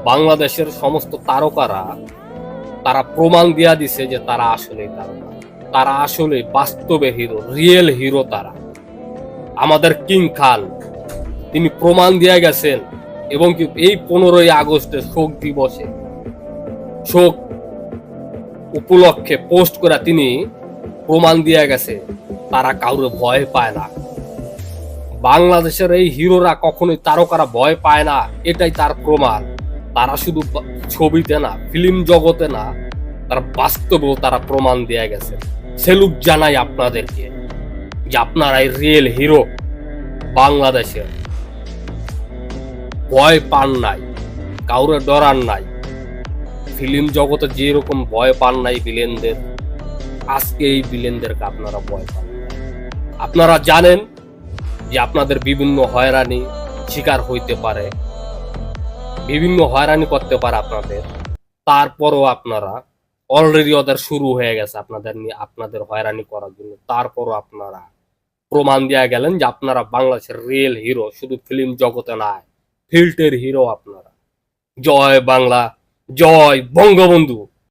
বাংলাদেশের সমস্ত তারকারা তারা প্রমাণ দিয়া দিছে যে তারা আসলে তারকা, তারা আসলে বাস্তবে হিরো, রিয়েল হিরো তারা। আমাদের কিং খান তিনি প্রমাণ দিয়ে গেছেন, এবং কি এই 15ই আগস্টে শোক দিবসে শোক উপলক্ষে পোস্ট করে তিনি প্রমাণ দিয়ে গেছে তারা কাউরে ভয় পায় না। বাংলাদেশের এই হিরোরা কখনোই তারকারা ভয় পায় না, এটাই তার প্রমাণ। তারা শুধু ছবিতে না, ফিল্ম জগতে না, তার বাস্তবেও তারা প্রমাণ দিয়ে গেছে। সেলুট জানাই আপনাদেরকে যে আপনারাই রিয়েল হিরো। বাংলাদেশের ভয় পান নাই, কাউরে ডরান নাই। ফিল্ম জগতে যেরকম ভয় পান নাই ভিলেনদের, আজকে এই ভিলেনদেরকে আপনারা ভয় পান। আপনারা জানেন যে আপনাদের বিভিন্ন হয়রানি শিকার হইতে পারে, বিভিন্ন হয়রানি করতে পারে আপনাদের, তারপরও আপনারা অলরেডি ওদের শুরু হয়ে গেছে আপনাদের নিয়ে, আপনাদের হয়রানি করার জন্য। তারপরও আপনারা প্রমাণ দিয়ে গেলেন যে আপনারা বাংলাদেশের রিয়েল হিরো, শুধু ফিল্ম জগতে নয়, ফিল্টের হিরো আপনারা। জয় বাংলা, জয় বঙ্গবন্ধু।